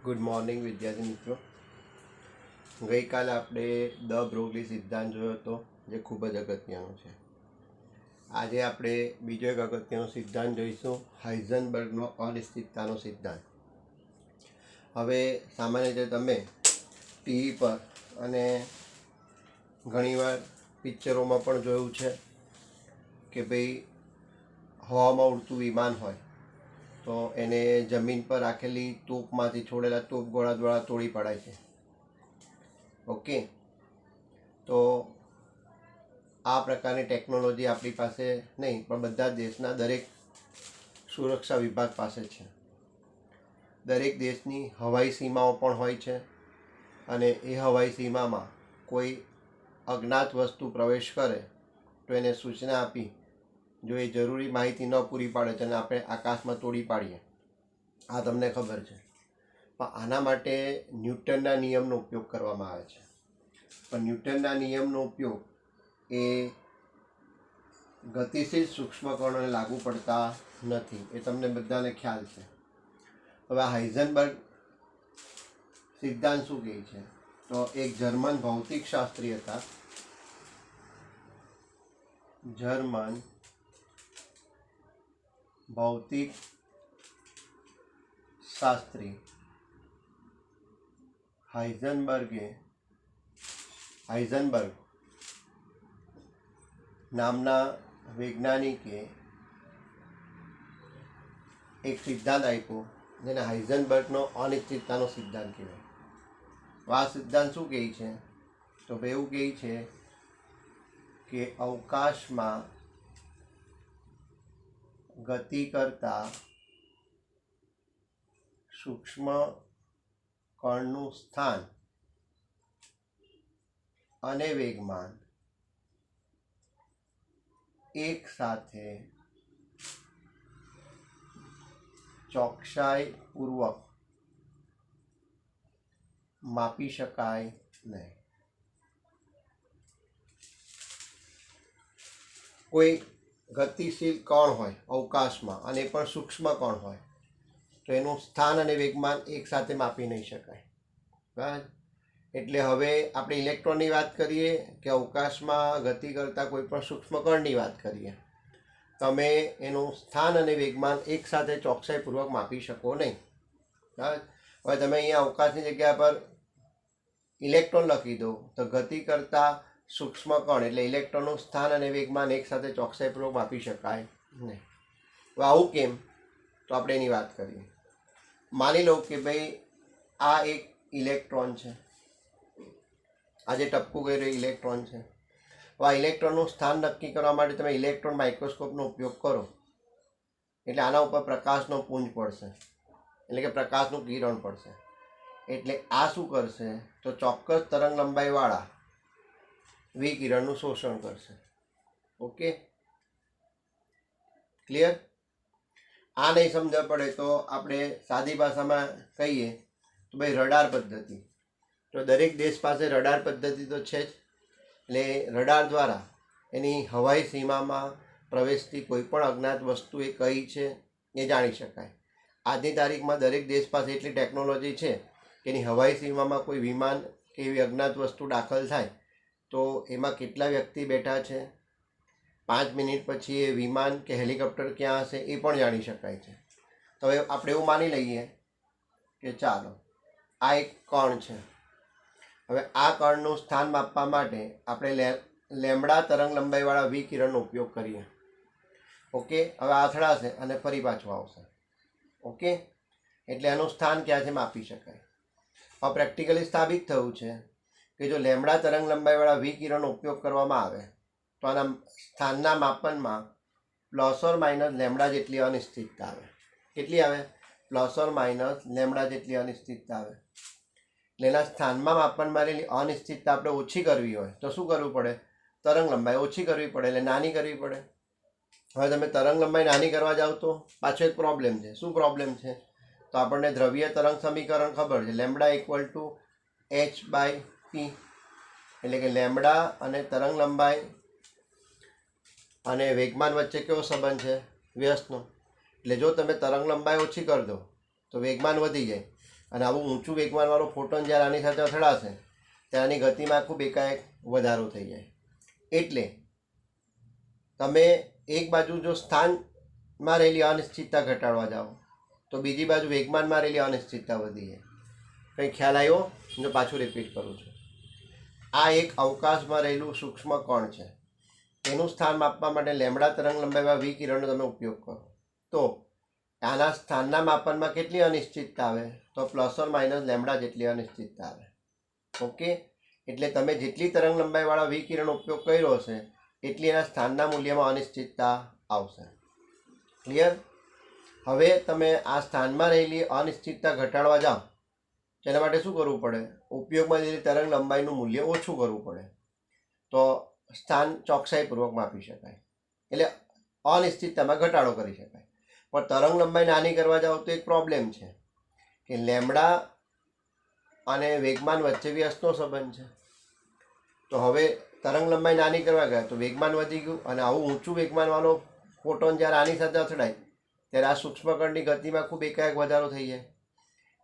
Good morning વિદ્યાર્થી મિત્રો. ગઈકાલે આપણે દ બ્રોગલી સિદ્ધાંત જોયો હતો, જે ખૂબ જ અગત્યનો છે. આજે આપણે બીજો એક અગત્યનો સિદ્ધાંત જોઈશું, હાઇઝનબર્ગનો અનિશ્ચિતતાનો સિદ્ધાંત. હવે સામાન્ય રીતે તમે ટીવી પર અને ઘણીવાર પિક્ચરોમાં પણ જોયું છે કે ભાઈ હવામાં ઉડતું વિમાન હોય તો એને જમીન પર રાખેલી તોપમાંથી છોડેલા તોપ ગોળા દ્વારા તોડી પડાય છે. ઓકે, તો આ પ્રકારની ટેકનોલોજી આપણી પાસે નહીં, પણ બધા દેશના દરેક સુરક્ષા વિભાગ પાસે છે. દરેક દેશની હવાઈ સીમાઓ પણ હોય છે, અને એ હવાઈ સીમામાં કોઈ અજ્ઞાત વસ્તુ પ્રવેશ કરે તો એને સૂચના આપી જો એ જરૂરી માહિતી ન પૂરી પાડે તો આપણે આકાશમાં તોડી પાડીએ. આ તમને ખબર છે. પણ આના માટે ન્યૂટનના નિયમનો ઉપયોગ કરવામાં આવે છે. પણ ન્યૂટનના નિયમનો ઉપયોગ એ ગતિશીલ સૂક્ષ્મકણોને લાગુ પડતા નથી, એ તમને બધાને ખ્યાલ છે. હવે હાઇઝનબર્ગ સિદ્ધાંત શું કહે છે? તો એક જર્મન ભૌતિકશાસ્ત્રી હતા, જર્મન ભૌતિક શાસ્ત્રી હાઇઝનબર્ગ નામના વૈજ્ઞાનિકે એક સિદ્ધાંત આપ્યો, જેને હાઇઝનબર્ગનો અનિશ્ચિતતાનો સિદ્ધાંત કહેવાય. આ સિદ્ધાંત શું કહે છે? તો એવું કહે છે કે અવકાશમાં ગતિ કરતા સૂક્ષ્મ કણનું સ્થાન અને વેગમાન એક સાથે ચોકસાઈપૂર્વક માપી શકાય નહીં. કોઈ ગતિશીલ કણ હોય અવકાશમાં અને એ પણ સૂક્ષ્મ કણ હોય તો એનું સ્થાન અને વેગમાન એક સાથે માપી નહીં શકાય. બરાબર? એટલે હવે આપણે ઇલેક્ટ્રોનની વાત કરીએ કે અવકાશમાં ગતિ કરતા કોઈ પણ સૂક્ષ્મ કણની વાત કરીએ, તમે એનું સ્થાન અને વેગમાન એક સાથે ચોકસાઈપૂર્વક માપી શકો નહીં. બરાબર? હવે તમે અહીંયા અવકાશની જગ્યા પર ઇલેક્ટ્રોન લખી દો તો ગતિ કરતા સૂક્ષ્મ કણ એટલે ઇલેક્ટ્રોનનું સ્થાન અને વેગમાન એક સાથે ચોકસાઈપૂર્વક માપી શકાય નહીં. હવે આવું કેમ? તો આપણે એની વાત કરીએ. માની લો કે ભાઈ આ એક ઇલેક્ટ્રોન છે, આ જે ટપકું કરી રહ્યું ઇલેક્ટ્રોન છે. હવે આ ઇલેક્ટ્રોનનું સ્થાન નક્કી કરવા માટે તમે ઇલેક્ટ્રોન માઇક્રોસ્કોપનો ઉપયોગ કરો એટલે આના ઉપર પ્રકાશનો પુંજ પડશે, એટલે કે પ્રકાશનું કિરણ પડશે. એટલે આ શું કરશે? તો ચોક્કસ તરંગ લંબાઈવાળા વિકિરણનું શોષણ કરશે. Okay, clear? આ નહીં સમજ પડે તો આપણે સાદી ભાષામાં કહીએ તો ભાઈ રડાર પદ્ધતિ. તો દરેક દેશ પાસે રડાર પદ્ધતિ તો છે જ. એટલે રડાર દ્વારા એની હવાઈ સીમામાં પ્રવેશતી કોઈ પણ અજ્ઞાત વસ્તુ એ કઈ છે એ જાણી શકાય. આજની તારીખમાં દરેક દેશ પાસે એટલી ટેકનોલોજી છે કે એની હવાઈ સીમામાં કોઈ વિમાન કે એવી અજ્ઞાત વસ્તુ દાખલ થાય તો એમાં કેટલા વ્યક્તિ બેઠા છે, 5 મિનિટ પછી એ વિમાન કે હેલિકોપ્ટર ક્યાં હશે એ પણ જાણી શકાય છે. તો હવે આપણે એવું માની લઈએ કે ચાલો આ એક કણ છે. હવે આ કણનું સ્થાન માપવા માટે આપણે લેમ્બડા તરંગ લંબાઈવાળા વિકિરણનો ઉપયોગ કરીએ. ઓકે, હવે અથડાશે અને ફરી પાછું આવશે. ઓકે, એટલે એનું સ્થાન ક્યાં છે માપી શકાય. હવે પ્રેક્ટિકલી સ્થાપિત થયું છે કે જો લેમ્બડા તરંગ લંબાઈવાળા વિકિરણનો ઉપયોગ કરવામાં આવે તો આના સ્થાનના માપનમાં પ્લસ ઓર માઇનસ લેમ્બડા જેટલી અનિશ્ચિતતા આવે. કેટલી આવે? પ્લસ ઓર માઇનસ લેમ્બડા જેટલી અનિશ્ચિતતા આવે. એટલે એના સ્થાનમાં માપનમાં રહેલી અનિશ્ચિતતા આપણે ઓછી કરવી હોય તો શું કરવું પડે? તરંગ લંબાઈ ઓછી કરવી પડે, એટલે નાની કરવી પડે. હવે તમે તરંગ લંબાઈ નાની કરવા જાઓ તો પાછો એક પ્રોબ્લેમ છે. શું પ્રોબ્લેમ છે? તો આપણને દ્રવ્ય તરંગ સમીકરણ ખબર છે, લેમ્બડા ઇક્વલ ટુ h/p. એટલે કે લેમ્બડા અને તરંગ લંબાઈ અને વેગમાન વચ્ચે કેવો સંબંધ છે? વ્યસ્તનો. એટલે જો તમે તરંગ લંબાઈ ઓછી કરી દો તો વેગમાન વધી જાય. અને આવું ઊંચું વેગમાનવાળો ફોટોન જ્યારે આની સાથે અથડાશે ત્યારે આની ગતિમાં ખૂબ એકાએક વધારો થઈ જાય. એટલે તમે એક બાજુ જો સ્થાનમાં રહેલી અનિશ્ચિતતા ઘટાડવા જાઓ તો બીજી બાજુ વેગમાનમાં રહેલી અનિશ્ચિતતા વધી જાય. કંઈ ખ્યાલ આવ્યો? હું પાછું રિપીટ કરું છું. આ એક અવકાશમાં રહેલું સૂક્ષ્મ કણ છે. તેનું સ્થાન માપવા માટે લેમ્બડા તરંગ લંબાઈમાં વિકિરણનો તમે ઉપયોગ કરો તો આના સ્થાનના માપનમાં કેટલી અનિશ્ચિતતા આવે? તો પ્લસ ઓર માઇનસ લેમ્બડા જેટલી અનિશ્ચિતતા આવે. ઓકે, એટલે તમે જેટલી તરંગ લંબાઈવાળા વિકિરણ ઉપયોગ કર્યો હશે એટલી એના સ્થાનના મૂલ્યમાં અનિશ્ચિતતા આવશે. ક્લિયર? હવે તમે આ સ્થાનમાં રહેલી અનિશ્ચિતતા ઘટાડવા જાઓ તેના માટે શું કરવું પડે? ઉપયોગમાં લીધેલી તરંગ લંબાઈનું મૂલ્ય ઓછું કરવું પડે તો સ્થાન ચોકસાઈપૂર્વક માપી શકાય, એટલે અનિશ્ચિતતામાં ઘટાડો કરી શકાય. પણ તરંગ લંબાઈ નાની કરવા જાઓ તો એક પ્રોબ્લેમ છે કે લેમ્બડા અને વેગમાન વચ્ચે વ્યસ્તનો સંબંધ છે. તો હવે તરંગ લંબાઈ નાની કરવા ગયા તો વેગમાન વધી ગયું અને આવું ઊંચું વેગમાનવાળો ફોટોન જ્યારે આની સાથે અથડાય ત્યારે આ સૂક્ષ્મકણની ગતિમાં ખૂબ એકાએક વધારો થઈ જાય.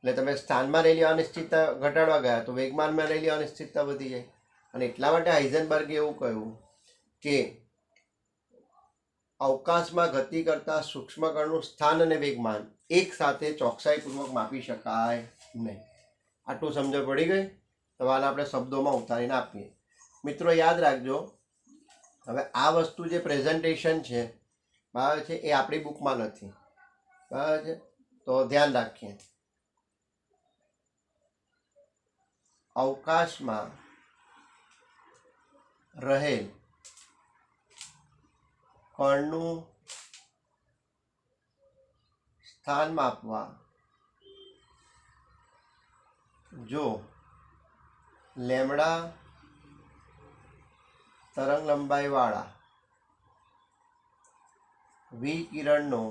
એટલે તમે સ્થાનમાં રહેલી અનિશ્ચિતતા ઘટાડવા ગયા તો વેગમાનમાં રહેલી અનિશ્ચિતતા વધી જાય. અને એટલા માટે હાઇઝનબર્ગે એવું કહ્યું કે અવકાશમાં ગતિ કરતા સૂક્ષ્મકણનું સ્થાન અને વેગમાન એક સાથે ચોકસાઈપૂર્વક માપી શકાય નહીં. આટલું સમજ પડી ગઈ? તો આને આપણે શબ્દોમાં ઉતારીને આપીએ. મિત્રો યાદ રાખજો, હવે આ વસ્તુ જે પ્રેઝન્ટેશન છે બરાબર છે એ આપણી બુકમાં નથી, બરાબર છે? તો ધ્યાન રાખીએ. અવકાશમાં રહેલ કણનું સ્થાન માપવા જો લેમ્બડા તરંગ લંબાઈવાળા વિકિરણનો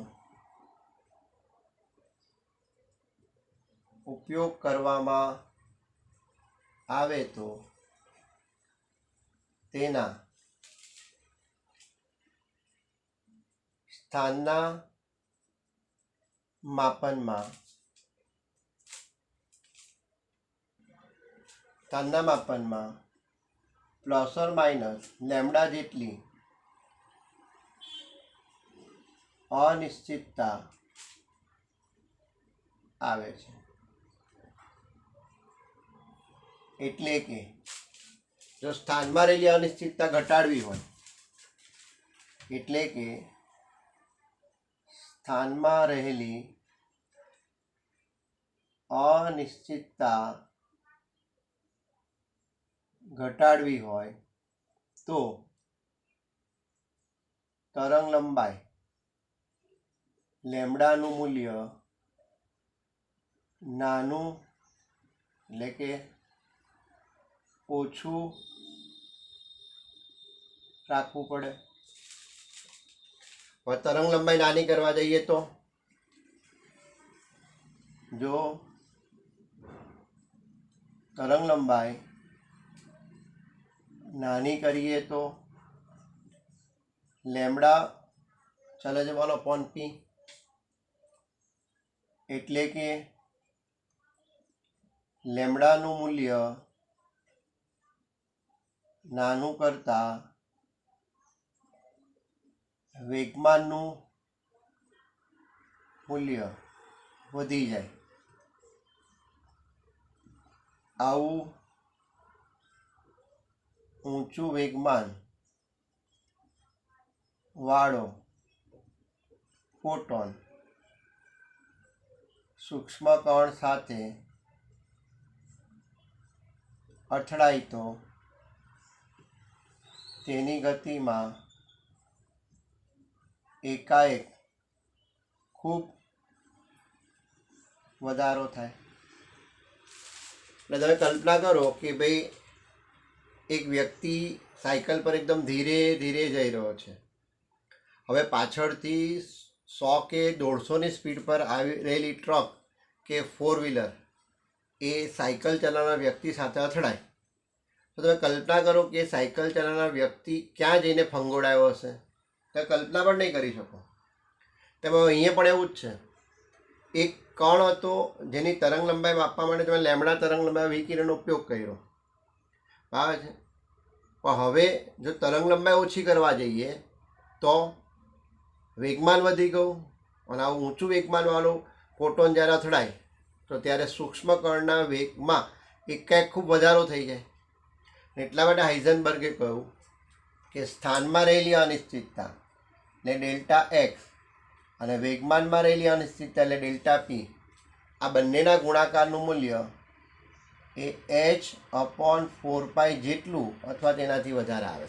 ઉપયોગ કરવામાં આવે તો તેના સ્થાનના માપનમાં પ્લસ ઓર માઇનસ લેમ્બડા જેટલી અનિશ્ચિતતા આવે છે. એટલે કે જો સ્થાનમાં રહેલી અનિશ્ચિતતા ઘટાડવી હોય એટલે કે સ્થાનમાં રહેલી અનિશ્ચિતતા ઘટાડવી હોય તો તરંગ લંબાઈ લેમ્બડાનું મૂલ્ય નાનું એટલે કે ઓછું રાખવું પડે. હવે તરંગ લંબાઈ નાની કરવા જઈએ તો જો તરંગ લંબાઈ નાની કરીએ તો લેમ્બડા ચાલે છે બોલો અપોન પી, એટલે કે લેમ્બડાનું મૂલ્ય નાનું કરતા વેગમાનનું મૂલ્ય વધી જાય. આવું ઊંચું વેગમાન વાળો ફોટોન સૂક્ષ્મ કણ સાથે અથડાય તો તેની ગતિમાં એકાએક ખૂબ વધારો થાય. એટલે તમે કલ્પના કરો કે ભાઈ એક વ્યક્તિ સાયકલ પર એકદમ ધીરે ધીરે જઈ રહ્યો છે. હવે પાછળથી 100 કે 150ની સ્પીડ પર આવી રહેલી ટ્રક કે 4 વ્હીલર એ સાયકલ ચલાવનાર વ્યક્તિ સાથે અથડાય તો તમે કલ્પના કરો કે સાયકલ ચલાવનાર વ્યક્તિ ક્યાં જઈને ફંગોળાયો હશે? તમે કલ્પના પણ નહીં કરી શકો. તેમાં અહીંયા પણ એવું જ છે. એક કણ હતો જેની તરંગ લંબાઈ માપવા માટે તમે લેમડા તરંગ લંબાઈ વિકિરણનો ઉપયોગ કર્યો, બરાબર છે. પણ હવે જો તરંગ લંબાઈ ઓછી કરવા જઈએ તો વેગમાન વધી ગયું, અને આવું ઊંચું વેગમાનવાળું ફોટોન જ્યારે અથડાય તો ત્યારે સૂક્ષ્મ કણના વેગમાં એકાએક ખૂબ વધારો થઈ જાય. એટલા માટે હાઇઝનબર્ગે કહ્યું કે સ્થાનમાં રહેલી અનિશ્ચિતતા એટલે ડેલ્ટા એક્સ અને વેગમાનમાં રહેલી અનિશ્ચિતતા એટલે ડેલ્ટા પી, આ બંનેના ગુણાકારનું મૂલ્ય એ h/4π જેટલું અથવા તેનાથી વધારે આવે.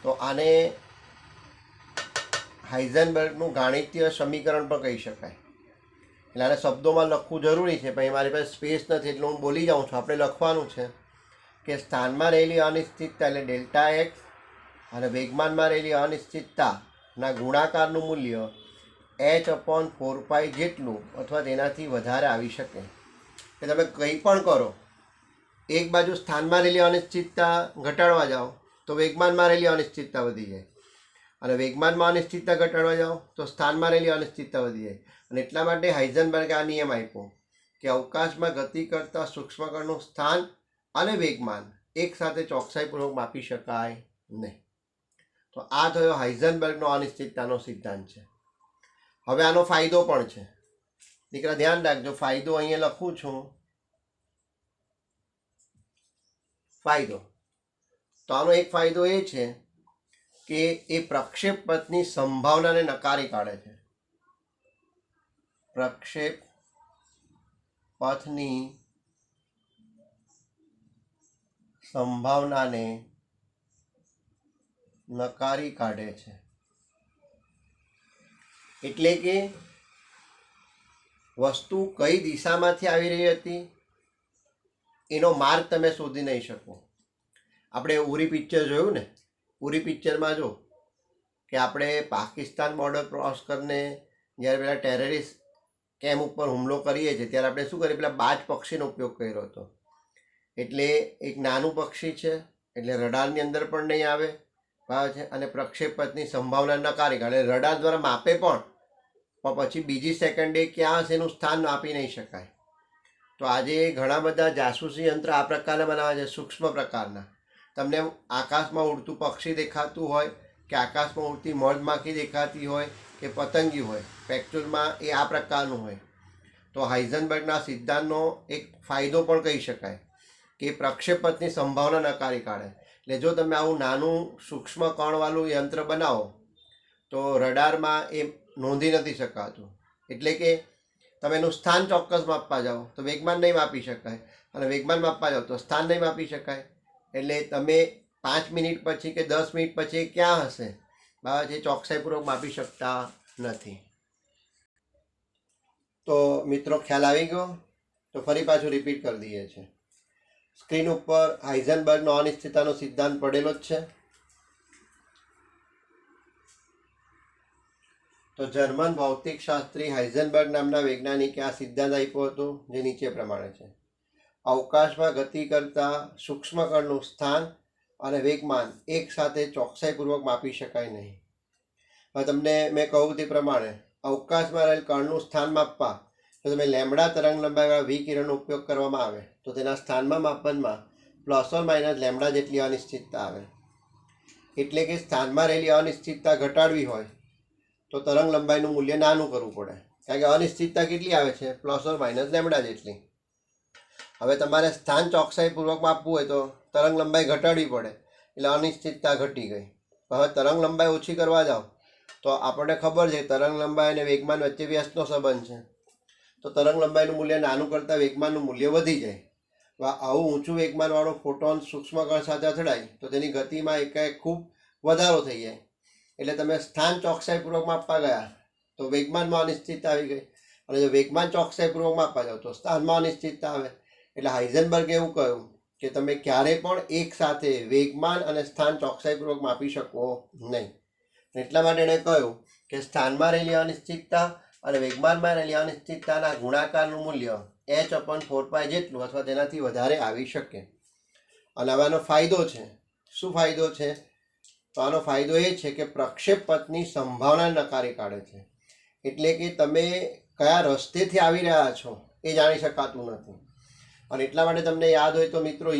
તો આને હાઇઝનબર્ગનું ગાણિતીય સમીકરણ પણ કહી શકાય. એટલે આને શબ્દોમાં લખવું જરૂરી છે, પણ મારી પાસે સ્પેસ નથી એટલે હું બોલી જાઉં છું. આપણે લખવાનું છે કે સ્થાનમાં રહેલી અનિશ્ચિતતા એટલે ડેલ્ટા એક્સ અને વેગમાનમાં રહેલી અનિશ્ચિતતાના ગુણાકારનું મૂલ્ય h/4π જેટલું અથવા તેનાથી વધારે આવી શકે. કે તમે કંઈ પણ કરો, એક બાજુ સ્થાનમાં રહેલી અનિશ્ચિતતા ઘટાડવા જાઓ તો વેગમાનમાં રહેલી અનિશ્ચિતતા વધી જાય, અને વેગમાનમાં અનિશ્ચિતતા ઘટાડવા જાઓ તો સ્થાનમાં રહેલી અનિશ્ચિતતા વધી જાય. અને એટલા માટે હાઇઝનબર્ગે આ નિયમ આપ્યો કે અવકાશમાં ગતિ કરતા સૂક્ષ્મકણનું સ્થાન અને વેગમાન એક સાથે ચોકસાઈપૂર્વક માપી શકાય નહીં. તો આ થયો હાઇઝનબર્ગનો અનિશ્ચિતતાનો સિદ્ધાંત છે. હવે આનો ફાયદો પણ છે. દીકરા ધ્યાન રાખજો, ફાયદો અહીંયા લખું છું. ફાયદો તો આનો એક ફાયદો એ છે કે એ પ્રક્ષેપ પથની સંભાવનાને નકારી કાઢે છે. પ્રક્ષેપ પથની સંભાવનાને નકારી કાઢે છે. એટલે કે વસ્તુ કઈ દિશામાંથી આવી રહી હતી એનો માર્ગ તમે શોધી નહીં શકો. આપણે ઉરી પિક્ચર જોયું ને, ઉરી પિક્ચરમાં જો કે આપણે પાકિસ્તાન બોર્ડર ક્રોસ કરીને જ્યારે પેલા ટેરરિસ્ટ કેમ્પ ઉપર હુમલો કરીએ છીએ ત્યારે આપણે શું કરીએ, પેલા બાજ પક્ષીનો ઉપયોગ કર્યો હતો. એટલે એક નાનું પક્ષી છે એટલે રડારની અંદર પણ નહીં આવે, બરાબર છે, અને પ્રક્ષેપથની સંભાવના નકારી કાઢે. રડાર દ્વારા માપે પણ પછી બીજી સેકન્ડે ક્યાં હશે એનું સ્થાન આપી નહીં શકાય. તો આજે ઘણા બધા જાસૂસી યંત્ર આ પ્રકારના બનાવે છે, સૂક્ષ્મ પ્રકારના. તમને આકાશમાં ઉડતું પક્ષી દેખાતું હોય કે આકાશમાં ઉડતી મધમાખી દેખાતી હોય કે પતંગી હોય, ફેક્ચ્યુઅલમાં એ આ પ્રકારનું હોય. તો હાઇઝનબર્ગના સિદ્ધાંતનો એક ફાયદો પણ કહી શકાય કે પ્રક્ષેપથની સંભાવના નકારી કાઢે. એટલે જો તમે આવું નાનું સૂક્ષ્મ કણવાળું યંત્ર બનાવો તો રડારમાં એ નોંધી નથી શકાતું. એટલે કે તમે એનું સ્થાન ચોક્કસ માપવા જાઓ તો વેગમાન નહીં માપી શકાય, અને વેગમાન માપવા જાઓ તો સ્થાન નહીં માપી શકાય. એટલે તમે 5 મિનિટ પછી કે 10 મિનિટ પછી ક્યાં હશે, બરાબર છે, ચોકસાઈપૂર્વક માપી શકતા નથી. તો મિત્રો ખ્યાલ આવી ગયો? તો ફરી પાછું રિપીટ કરી દઈએ છીએ. સ્ક્રીન ઉપર હાઇઝનબર્ગનો અનિશ્ચિતતાનો સિદ્ધાંત પડેલો જ છે. તો જર્મન ભૌતિકશાસ્ત્રી હાઇઝનબર્ગ નામના વૈજ્ઞાનિકે આ સિદ્ધાંત આપ્યો હતો, જે નીચે પ્રમાણે છે. અવકાશમાં ગતિ કરતા સૂક્ષ્મકણનું સ્થાન અને વેગમાન એક સાથે ચોકસાઈપૂર્વક માપી શકાય નહીં. હવે તમને મેં કહ્યું તે પ્રમાણે અવકાશમાં રહેલ કણનું સ્થાન માપવા જો તમે લેમડા તરંગ લંબાઈવાળા વિકિરણનો ઉપયોગ કરવામાં આવે તો તેના સ્થાનમાં માપનમાં ± લેમડા જેટલી અનિશ્ચિતતા આવે. એટલે કે સ્થાનમાં રહેલી અનિશ્ચિતતા ઘટાડવી હોય તો તરંગ લંબાઈનું મૂલ્ય નાનું કરવું પડે, કારણ કે અનિશ્ચિતતા કેટલી આવે છે, ± લેમડા જેટલી. હવે તમારે સ્થાન ચોકસાઈપૂર્વક માપવું હોય તો તરંગ લંબાઈ ઘટાડવી પડે, એટલે અનિશ્ચિતતા ઘટી ગઈ. હવે તરંગ લંબાઈ ઓછી કરવા જાઓ તો આપણને ખબર છે તરંગ લંબાઈ અને વેગમાન વચ્ચે વ્યસ્તનો સંબંધ છે. તો તરંગ લંબાઈનું મૂલ્ય નાનું કરતાં વેગમાનનું મૂલ્ય વધી જાય. આવું ઊંચું વેગમાનવાળો ફોટોન સૂક્ષ્મકણ સાથે અથડાય તો તેની ગતિમાં એકાએક ખૂબ વધારો થઈ જાય. એટલે તમે સ્થાન ચોકસાઈપૂર્વક માપવા ગયા તો વેગમાનમાં અનિશ્ચિતતા આવી ગઈ, અને જો વેગમાન ચોકસાઈપૂર્વક માપવા જાઓ તો સ્થાનમાં અનિશ્ચિતતા આવે. એટલે હાઇઝનબર્ગે એવું કહ્યું કે તમે ક્યારેય પણ એક સાથે વેગમાન અને સ્થાન ચોકસાઈપૂર્વક માપી શકો નહીં. એટલા માટે એણે કહ્યું કે સ્થાનમાં રહેલી અનિશ્ચિતતા અને વેગમાનમાં રહેલી અનિશ્ચિતતાના ગુણાકારનું મૂલ્ય h/4π જેટલું અથવા તેનાથી વધારે આવી શકે. અને હવે આનો ફાયદો છે. શું ફાયદો છે? તો આનો ફાયદો એ છે કે પ્રક્ષેપ પથની સંભાવના નકારી કાઢે છે. એટલે કે તમે કયા રસ્તેથી આવી રહ્યા છો એ જાણી શકાતું નથી. અને એટલા માટે તમને યાદ હોય તો મિત્રો,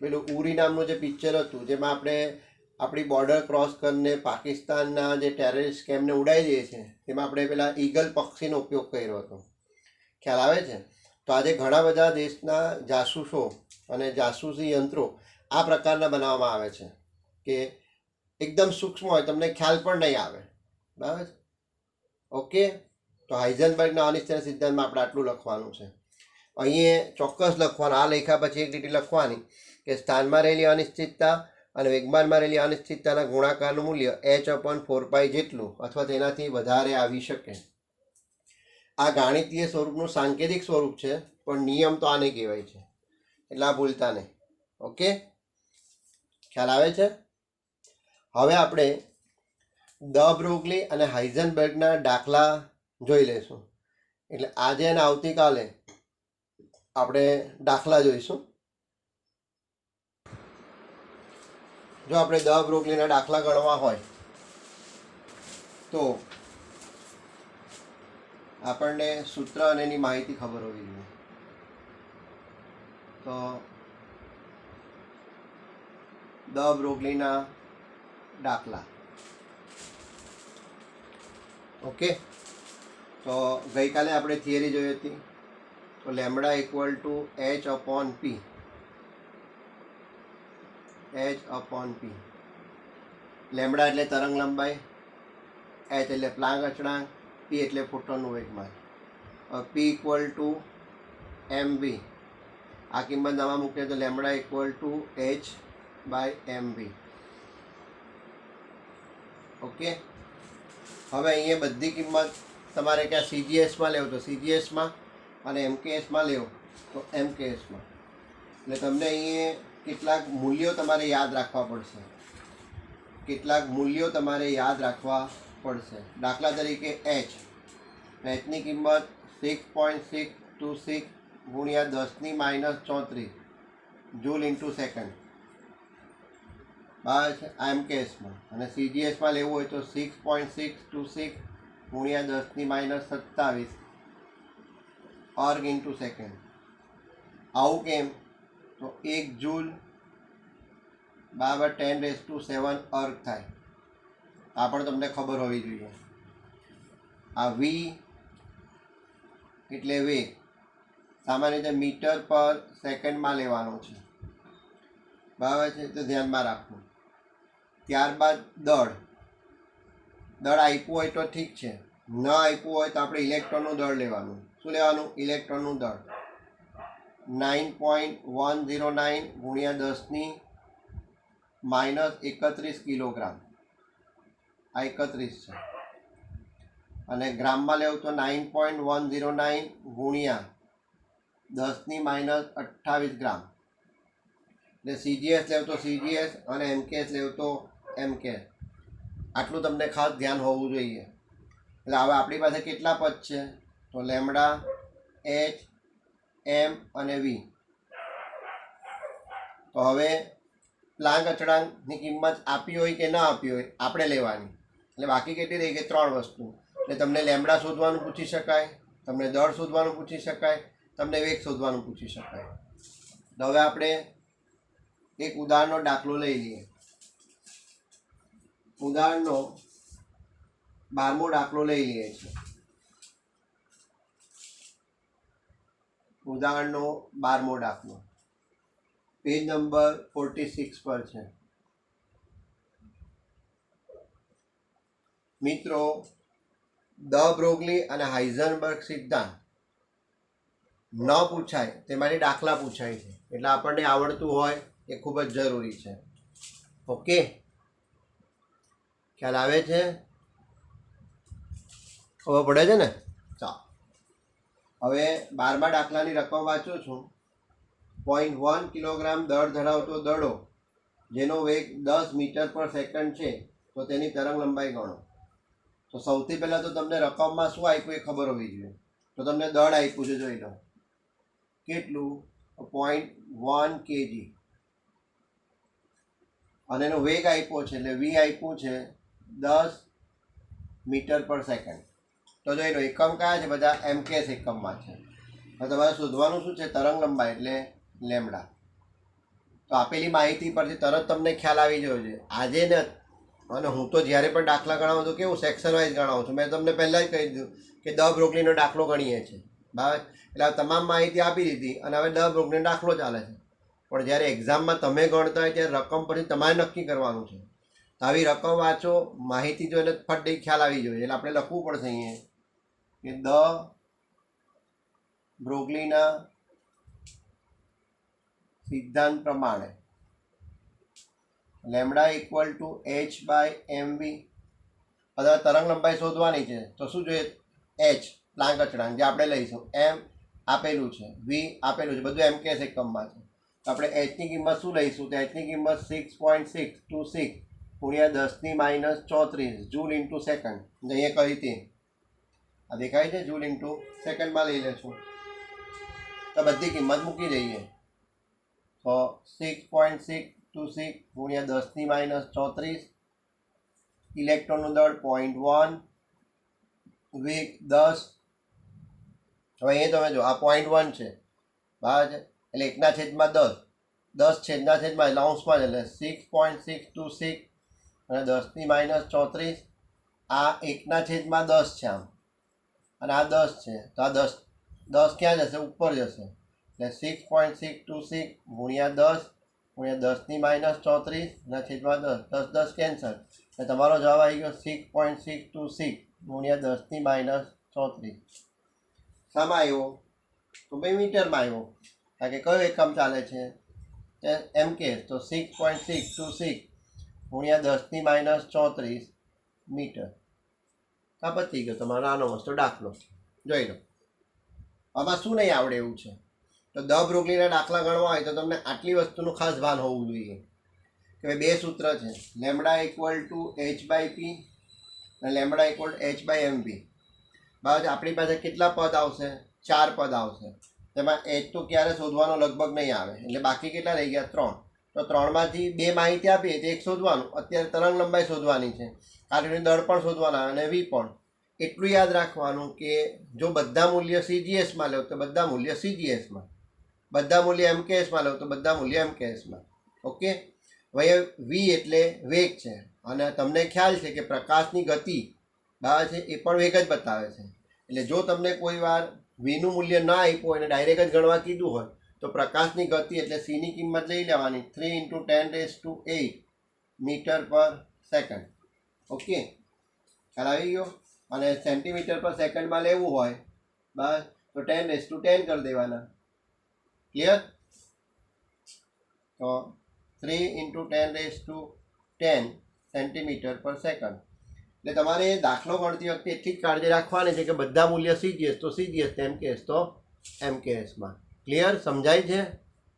પેલું ઉરી નામનું જે પિક્ચર હતું જેમાં આપણે આપણી બોર્ડર ક્રોસ કરીને પાકિસ્તાનના જે ટેરરિસ્ટ કેમ્પને ઉડાવી દઈએ છીએ, તેમાં આપણે પેલા ઈગલ પક્ષીનો ઉપયોગ કર્યો હતો. ખ્યાલ આવે છે? તો આજે ઘણા બધા દેશના જાસૂસો અને જાસૂસી યંત્રો આ પ્રકારના બનાવવામાં આવે છે કે એકદમ સૂક્ષ્મ હોય, તમને ખ્યાલ પણ નહીં આવે. બરાબર? ઓકે. તો હાઇઝનબર્ગના અનિશ્ચિત સિદ્ધાંતમાં આપણે આટલું લખવાનું છે. અહીંયા ચોક્કસ લખવાનું, આ લખ્યા પછી એક લીટી લખવાની કે સ્થાનમાં રહેલી અનિશ્ચિતતા અને વેગમાનમાં રહેલી અનિશ્ચિતતાના ગુણાકારનું મૂલ્ય h/4π જેટલું અથવા તેનાથી વધારે આવી શકે. આ ગાણિતીય સ્વરૂપનું સાંકેતિક સ્વરૂપ છે, પણ નિયમ તો આને કહેવાય છે, એટલે આ ભૂલતા નહીં. ઓકે, ખ્યાલ આવે છે? હવે આપણે દ બ્રોગલી અને હાઇઝનબર્ગના દાખલા જોઈ લઈશું. એટલે આજે અને આવતીકાલે આપણે દાખલા જોઈશું. જો આપણે દ બ્રોગલીના દાખલા ગણવા હોય તો આપણને સૂત્ર અને એની માહિતી ખબર હોવી જોઈએ. તો દ બ્રોગલીના દાખલા. ઓકે, તો ગઈકાલે આપણે થિયરી જોઈ હતી. તો lambda equal to h/p. h/p. Lambda એટલે તરંગ લંબાઈ, h એટલે પ્લાન્ક અચળાંક, p એટલે ફોટોનનું વેગમાન. p equal to mv. આ કિંમત નવા મૂકીએ તો lambda equal to h/mv. Okay, હવે અહીંયા બધી કિંમત તમારે ક્યાં સીજીએસમાં લેવો તો સીજીએસમાં અને એમકેએસમાં લેવો તો એમકેએસમાં. એટલે તમને અહીંયા કેટલાક મૂલ્યો તમારે યાદ રાખવા પડશે. દાખલા તરીકે h. hની કિંમત 6.626 ગુણ્યા 10⁻34 જૂલ ઇન્ટુ સેકન્ડ. બરાબર છે? આ એમકેએસમાં. અને સીજીએસમાં લેવું હોય તો 6.626 ગુણ્યા 10⁻27 અર્ગ ઇન્ટુ સેકન્ડ. આવું કેમ? તો 1 જૂલ બરાબર 10⁻7 અર્ગ થાય. આ પણ તમને ખબર હોવી જોઈએ. આ વી એટલે વેગ, સામાન્ય રીતે મીટર પર સેકન્ડમાં લેવાનો છે. બરાબર છે? તો ધ્યાનમાં રાખવું. ત્યારબાદ દળ આપ્યું હોય તો ઠીક છે, ન આપ્યું હોય તો આપણે ઇલેક્ટ્રોનનું દળ લેવાનું. શું લેવાનું? ઇલેક્ટ્રોનનું દળ. 9.109 ગુણ્યા 10⁻31 કિલોગ્રામ. આ 31 છે. અને ગ્રામમાં લેવું તો 9.109 ગુણ્યા 10⁻28 ગ્રામ. એટલે સીજીએસ લેવું તો સીજીએસ અને એમકેએસ લેવું તો એમકેએસ. આટલું તમને ખાસ ધ્યાન હોવું જોઈએ. એટલે હવે આપણી પાસે કેટલા પદ છે? તો લેમ્બડા, h, m અને v. તો હવે પ્લાન્ક અચળાંકની કિંમત આપી હોય કે ના આપી હોય આપણે લેવાની. એટલે બાકી કેટલી રહી ગઈ? 3 વસ્તુ. એટલે તમને લેમ્બડા શોધવાનું પૂછી શકાય, તમને દળ શોધવાનું પૂછી શકાય, તમને વેગ શોધવાનું પૂછી શકાય. તો હવે આપણે એક ઉદાહરણનો દાખલો લઈ લઈએ. ઉદાહરણનો 12મો દાખલો લઈ લઈએ છીએ. ઉદાહરણનો 12મો દાખલો પેજ નંબર 46 પર છે. મિત્રો, દ બ્રોગલી અને હાઇઝનબર્ગ સિદ્ધાંત ન પૂછાય તેમાંથી દાખલા પૂછાય છે. એટલે આપણને આવડતું હોય એ ખૂબ જ જરૂરી છે. ઓકે, ખ્યાલ આવે છે? ખબર પડે છે ને? ચાલો, હવે 12મા દાખલાની રકમ વાંચું છું. 0.1 કિલોગ્રામ દળ ધરાવતો દડો જેનો વેગ 10 મીટર પર સેકન્ડ છે, તો તેની તરંગ લંબાઈ ગણો. તો સૌથી પહેલાં તો તમને રકમમાં શું આપ્યું એ ખબર હોવી જોઈએ. તો તમને દળ આપ્યું છે, જોઈ લો. કેટલું? 0.1 kg. અને એનો વેગ આપ્યો છે, એટલે v આપ્યું છે 10 મીટર પર સેકન્ડ. તો જો એનો એકમ કયા છે બધા એમકેએસ એકમમાં છે. હવે તમારે શોધવાનું શું છે તરંગ લંબાઈ એટલે લેમડા. તો આપેલી માહિતી પરથી તરત તમને ખ્યાલ આવી ગયો છે. આજે ને અને હું તો જ્યારે પણ દાખલા ગણાવું તો કેવું સેક્શન વાઇઝ ગણાવું છું. મેં તમને પહેલાં જ કહી દીધું કે દ બ્રોગલીનો દાખલો ગણીએ છીએ બરાબર. એટલે આ તમામ માહિતી આપી દીધી અને હવે દ બ્રોગલીનો દાખલો ચાલે છે. પણ જ્યારે એક્ઝામમાં તમે ગણતા હોય ત્યારે રકમ પરથી તમારે નક્કી કરવાનું છે. આવી રકમ વાંચો, માહિતી જોઈને ફટ ખ્યાલ આવી જોઈએ. એટલે આપણે લખવું પડશે અહીંયા કે દ બ્રોગલીના સિદ્ધાંત પ્રમાણે lambda equal to H by M V. હવે તરંગ લંબાઈ શોધવાની છે તો શું જોઈએ? એચ પ્લાન્ક અચળાંક જે આપણે લઈશું, એમ આપેલું છે, વી આપેલું છે, બધું એમકેએસ એકમમાં છે. તો આપણે એચની કિંમત શું લઈશું? તો એચની કિંમત 6.626 ગુણ્યા 10⁻34 જૂલ ઇન્ટુ સેકન્ડ. અહીંયા કહી હતી આ દેખાય છે, જૂલ ઇન્ટુ સેકન્ડમાં લઈ લેશું. તો બધી કિંમત મૂકી દઈએ. તો 6.626 ગુણ્યા 10⁻34, ઇલેક્ટ્રોનનું દળ 0.1, વેગ 10. હવે અહીંયા તમે જો આ 0.1 છે બરાબર છે, એટલે 1/10, 10/10 એટલે અંશમાં, એટલે 6.626 અને 10⁻34. આ 1/10 છે આમ, અને આ 10 છે. તો આ 10 ક્યાં જશે? ઉપર જશે. એટલે 6.626 ગુણ્યા 10 ગુણ્યા 10⁻34 ના છેદમાં 10, 10 કેન્સલ. એટલે તમારો જવાબ આવી ગયો 6.626 ગુણ્યા 10⁻34. શામાં આવ્યો? તો ભાઈ મીટરમાં આવ્યો, કારણ કે કયો એકમ ચાલે છે? એમકેએસ. તો 6.626 ગુણ્યા 10⁻34 મીટર. આ પતી ગયો તમારો આનો મસ્તો દાખલો. જોઈ લો. આમાં શું નહીં આવડે એવું છે? તો દ બ્રોગલીના દાખલા ગણવા હોય તો તમને આટલી વસ્તુનું ખાસ ભાન હોવું જોઈએ કે ભાઈ બે સૂત્ર છે, lambda equal to H by P અને lambda equal to H by M P. બરાબર. આપણી પાસે કેટલા પદ આવશે? 4 પદ આવશે. તેમાં એચ તો ક્યારે શોધવાનો લગભગ નહીં આવે, એટલે બાકી કેટલા રહી ગયા? 3. તો 3માંથી 2 માહિતી આપીએ તો એક શોધવાનું. અત્યારે તરંગ લંબાઈ શોધવાની છે, કાંટોની દળ પણ શોધવાના અને વી પણ. એટલું યાદ રાખવાનું કે જો બધા મૂલ્ય સીજીએસમાં લો તો બધા મૂલ્ય સીજીએસમાં, બધા મૂલ્ય એમકેએસમાં લો તો બધા મૂલ્ય એમકેએસમાં. ઓકે. હવે વી એટલે વેગ છે, અને તમને ખ્યાલ છે કે પ્રકાશની ગતિ બરાબર છે એ પણ વેગ જ બતાવે છે. એટલે જો તમને કોઈ વાર વીનું મૂલ્ય ના આપ્યું હોય અને ડાયરેક્ટ જ ગણવા કીધું હોય તો પ્રકાશની ગતિ એટલે સીની કિંમત લઈ લેવાની 3 × 10⁸ મીટર પર સેકન્ડ. ઓકે, ખ્યાલ આવી ગયો. અને સેન્ટીમીટર પર સેકન્ડમાં લેવું હોય બસ તો 10⁻10 કરી દેવાના. ક્લિયર? તો 3 × 10⁻10 સેન્ટીમીટર પર સેકન્ડ. એટલે તમારે દાખલો ગણતી વખતે એટલી જ કાળજી રાખવાની છે કે બધા મૂલ્ય સીજીએસ તો સીજીએસ, એમકેએસ તો એમકેએસમાં. ક્લિયર? સમજાય છે?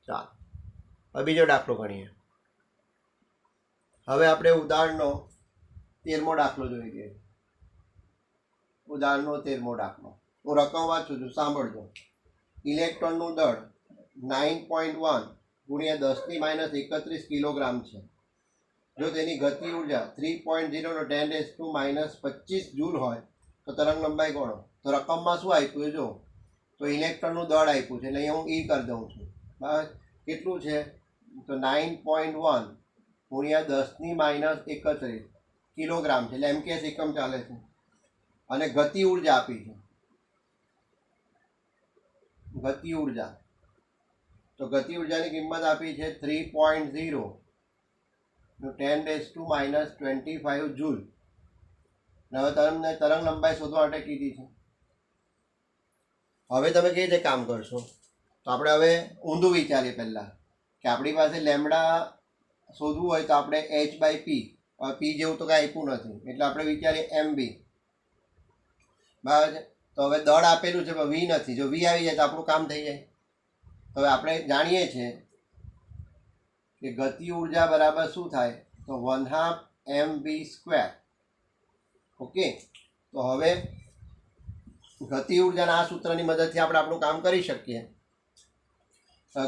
ચાલો હવે બીજો દાખલો ગણીએ. હવે આપણે ઉદાહરણનો 13મો દાખલો જોઈ લઈએ. ઉદાહરણનો 13મો દાખલો હું રકમ વાંચું છું, સાંભળજો. ઇલેક્ટ્રોનનું દળ 9.1 ગુણ્યા 10⁻31 કિલોગ્રામ છે. જો તેની ગતિ ઉર્જા 3.0 × 10⁻25 જૂલ હોય તો તરંગ લંબાઈ ગણો. તો રકમમાં શું આપ્યું જો? તો ઇલેક્ટ્રોનનું દળ આપ્યું છે, એટલે અહીંયા હું ઈ કરી દઉં છું. બસ કેટલું છે? તો 9.1 ગુણ્યા 10⁻31 કિલોગ્રામ છે, એટલે એમકેએસ એકમ ચાલે છે. અને ગતિ ઉર્જા આપી છે. ગતિ ઉર્જા, તો ગતિ ઉર્જાની કિંમત આપી છે 3.0 × 10⁻25 જૂલ. હવે તમને તરંગ લંબાઈ શોધવા માટે કીધી છે. હવે તમે કઈ રીતે કામ કરશો? તો આપણે હવે ઊંધું વિચારીએ પહેલાં કે આપણી પાસે લેમડા શોધવું હોય તો આપણે એચ બાય પી, પી જેવું તો કાંઈ આપ્યું નથી એટલે આપણે વિચારીએ એમ બી. બરાબર છે. તો હવે દળ આપેલું છે પણ વી નથી. જો વી આવી જાય તો આપણું કામ થઈ જાય. તો હવે આપણે જાણીએ છીએ કે ગતિ ઉર્જા બરાબર શું થાય? તો 1/2 mv². ઓકે. તો હવે ગતિ ઉર્જાના આ સૂત્રની મદદથી આપણે આપણું કામ કરી શકીએ.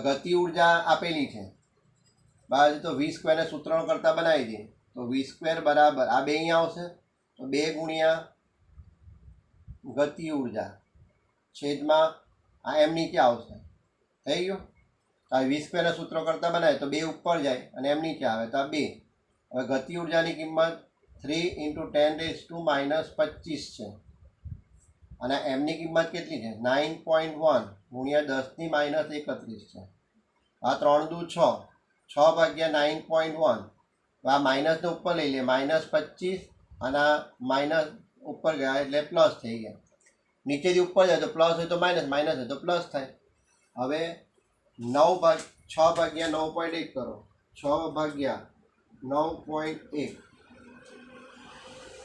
ગતિ ઉર્જા આપેલી છે બરાબર, તો v² ને સૂત્ર કરતાં બનાવી દઈએ. તો v² બરાબર આ બે અહીંયા આવશે, તો 2 × ગતિ ઉર્જા છેદમાં આ એમ નીચે આવશે. થઈ ગયું. આ V² સૂત્રો કરતાં બનાવે તો 2 ઉપર જાય અને એમ નીચે આવે તો આ 2. હવે ગતિ ઉર્જાની કિંમત 3 × 10⁻⁻25 છે અને એમની કિંમત કેટલી છે? 9.1 × 10⁻31 છે. આ 3 દુ 6, 6 ભાગ્યા 9.1. આ માઇનસને ઉપર લઈ લે, -25 અને આ માઇનસ ઉપર ગયા એટલે પ્લસ થઈ ગયા. નીચેથી ઉપર જાય તો પ્લસ હોય તો માઇનસ, માઇનસ હોય તો પ્લસ થાય. હવે 6 ભાગ્યા 9.1 કરો, 6 ભાગ્યા 9.1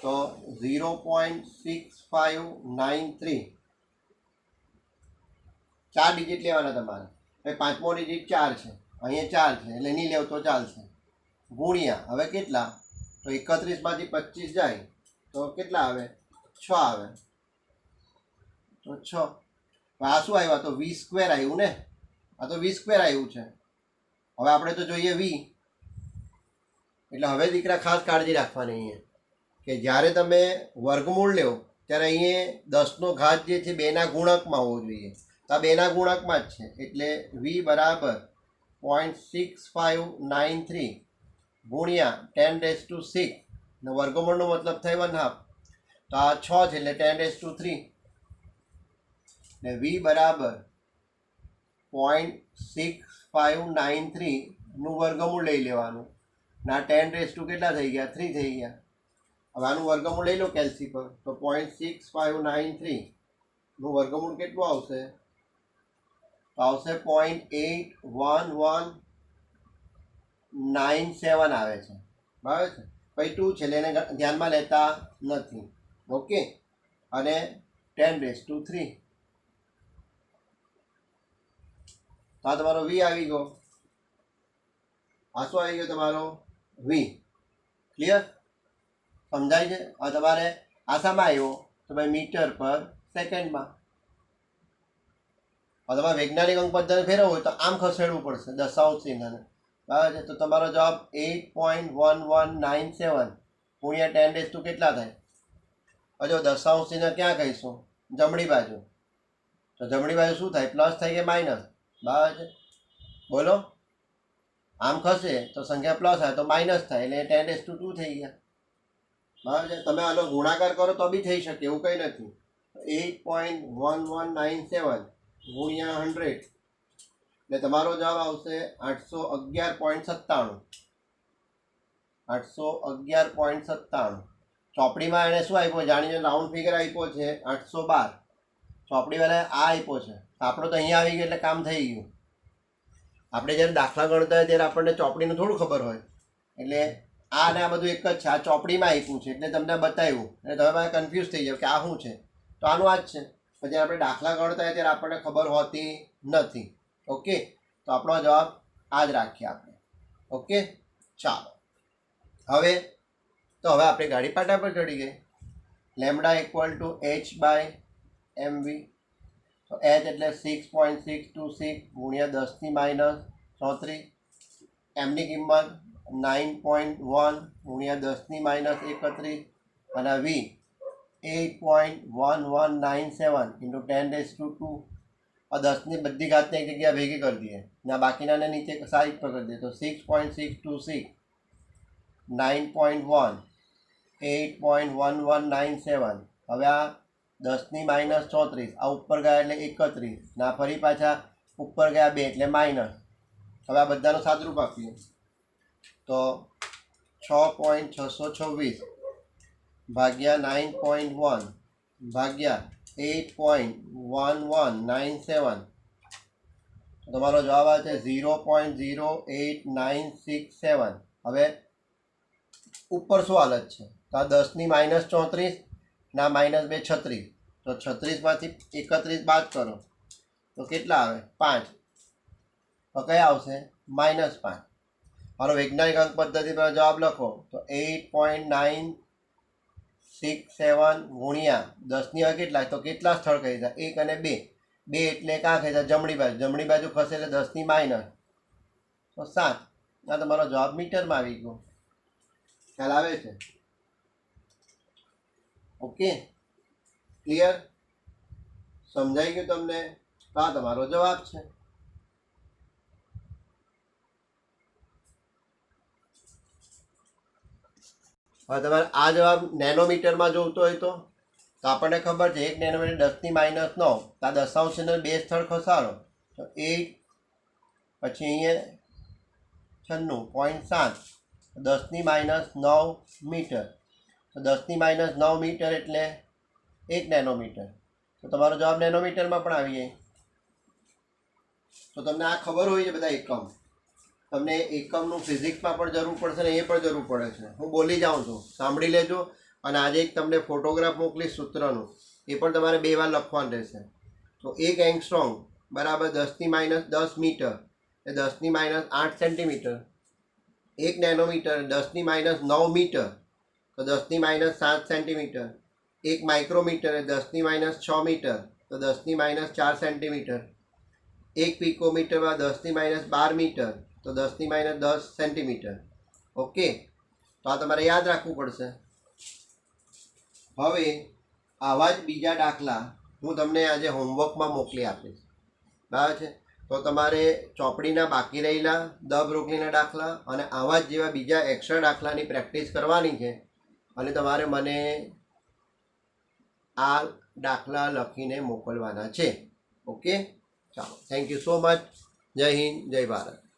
તો 0.6593. 4 ડિજિટ લેવાના તમારે. હવે પાંચમો ડિજિટ 4 છે, અહીંયા 4 છે એટલે નહીં લેવ તો ચાલશે. ગુણ્યા હવે કેટલા? તો 31 માંથી 25 જાય તો કેટલા આવે? 6 આવે. તો 6. આ શું આવ્યું? તો V² આવ્યું ને. આ તો V² આવ્યું છે. હવે આપણે તો જોઈએ V. એટલે હવે દીકરા ખાસ કાળજી રાખવાની અહીંયા કે જ્યારે તમે વર્ગમૂળ લો ત્યારે અહીંયા 10નો ઘાત જે છે 2ના ગુણકમાં હોવો જોઈએ. તો આ 2ના ગુણકમાં જ છે એટલે V બરાબર 0.6593 ગુણ્યા 10⁻6 ને વર્ગમૂળનો મતલબ થાય 1/2. તો આ 6 છે એટલે 10⁻3 ને V બરાબર 0.6593 નું વર્ગમૂળ લઈ લેવાનું. ના 10⁻ કેટલા થઈ ગયા? 3 થઈ ગયા. હવે આનું વર્ગમૂળ લઈ લો કેલ્સી પર તો 0.6593 નું વર્ગમૂળ કેટલું આવશે? તો આવશે 0.81197 આવે છે. બરાબર છે. પછી 2 છે એટલે એને ધ્યાનમાં લેતા નથી. ઓકે. અને 10⁻3 તો આ તમારો V આવી ગયો. આ શું આવી ગયો તમારો? V. ક્લિયર? સમજાય છે? આ તમારે આસામાં આવ્યો તો ભાઈ મીટર પર સેકન્ડમાં. હવે તમારે વૈજ્ઞાનિક અંક પદ્ધતિ ફેરવવું હોય તો આમ ખસેડવું પડશે દશાંશ ચિહ્નને. બરાબર છે. તો તમારો જવાબ 8.1197 ગુણ્યા 10⁻2 કેટલા થાય? હજુ દશાંશ ચિહ્ન ક્યાં કહીશું? જમણી બાજુ. તો જમણી બાજુ શું થાય? પ્લસ થાય કે માઇનસ? બરાબર છે. બોલો. આમ ખસે તો સંખ્યા પ્લસ આવે તો માઇનસ થાય એટલે 10⁻2 થઈ ગયા. બરાબર છે. તમે આનો ગુણાકાર કરો તો બી થઈ શકે, એવું કંઈ નથી. 8.1197 ગુણ્યા 100 એટલે તમારો જવાબ આવશે 811.97. 811.97. ચોપડીમાં એને શું આપ્યો? જાણીને રાઉન્ડ ફિગર આપ્યો છે 812. ચોપડીવાળાએ આ આપ્યો છે. આપણો તો અહીંયા આવી ગયો એટલે કામ થઈ ગયું. આપણે જ્યારે દાખલા ગણતા હોય ત્યારે આપણને ચોપડીનું થોડું ખબર હોય એટલે આ ને આ બધું એક જ છે. આ ચોપડીમાં આપ્યું છે એટલે તમને બતાવ્યું એટલે તમે કન્ફ્યુઝ થઈ જાવ કે આ શું છે. તો આનું આ જ છે. પછી આપણે દાખલા ગણતા હોય ત્યારે આપણને ખબર હોતી નથી. ઓકે. તો આપણો જવાબ આ જ રાખીએ આપણે. ઓકે. ચાલો હવે આપણે ગાડી પાટા પર ચડી ગઈ. λ = h/mv. તો h એટલે 6.626 ગુણ્યા 10⁻34. એમની કિંમત 9.1 ગુણ્યા 10⁻31 અને V 8.1197 × 10⁻2. આ 10ની બધી ઘાતને એક જગ્યા ભેગી કરી દઈએ ને બાકીનાને નીચે સાઈડ પર કરી દઈએ તો 6.626 9.1 8.1197. હવે આ 10⁻34 આ ઉપર ગયા એટલે 31 ના ફરી પાછા ઉપર ગયા 2 એટલે માઇનસ. હવે આ બધાનું સાદરૂપ આપીએ તો 6.626 ભાગ્યા 9.1 ભાગ્યા 8.1197 તમારો જવાબ આવે છે 0.08967. હવે ઉપર શું હાલત છે? તો આ 10⁻34 ના -2 36. તો 36માંથી 31 બાદ કરો તો કેટલા આવે? 5. તો કયા આવશે? -5. મારો વૈજ્ઞાનિક અંક પદ્ધતિ પર જવાબ લખો તો 8.967 ગુણ્યા 10ની હવે કેટલા? તો કેટલા સ્થળ કહી દીધા? 1 અને 2. 2 એટલે ક્યાં કહી દીધા? જમણી બાજુ. જમણી બાજુ ખસે એટલે 10ની માઇનસ તો 7. આ તમારો જવાબ મીટરમાં આવી ગયો. ખ્યાલ આવે છે? ઓકે. ક્લિયર? સમજાઈ ગયું તમને? તો આ તમારો જવાબ છે. હવે તમારે આ જવાબ નેનોમીટરમાં જોઈતો હોય તો આપણને ખબર છે 1 નેનોમીટર 10⁻9. તો આ દશાંશને બે સ્થળ ખસાડો તો 8, પછી અહીંયા 96.7, 10⁻9 મીટર. તો 10⁻9 મીટર એટલે 1 નેનોમીટર. તો તમારો જવાબ નેનોમીટરમાં પણ આવી જાય. તો તમને આ ખબર હોય છે બધા એકમ. તમને એકમનું ફિઝિક્સમાં પણ જરૂર પડશે ને એ પણ જરૂર પડે છે. હું બોલી જાઉં છું, સાંભળી લેજો. અને આજે એક તમને ફોટોગ્રાફ મોકલીશ સૂત્રનું, એ પણ તમારે 2 વાર લખવાનું રહેશે. તો 1 એંગસ્ટ્રોમ બરાબર 10⁻10 મીટર એ 10⁻8 સેન્ટીમીટર. 1 નેનોમીટર 10⁻9 મીટર તો 10⁻7 સેન્ટીમીટર. 1 માઇક્રોમીટર એ 10⁻6 મીટર તો 10⁻4 સેન્ટીમીટર. 1 પિકોમીટરમાં 10⁻12 મીટર તો 10⁻10 સેન્ટીમીટર. ઓકે, તો આ તમારે યાદ રાખવું પડશે. હવે આવા જ બીજા દાખલા હું તમને આજે હોમવર્કમાં મોકલી આપીશ, બરાબર છે? તો તમારે ચોપડીના બાકી રહેલા દ બ્રોગલીના દાખલા અને આવા જ જેવા બીજા એક્સ્ટ્રા દાખલાની પ્રેક્ટિસ કરવાની છે. અને તમારે મને આ દાખલા લખીને મોકલવાના છે. ઓકે, ચાલો, થેન્ક યુ સો મચ. જય હિન્દ, જય ભારત.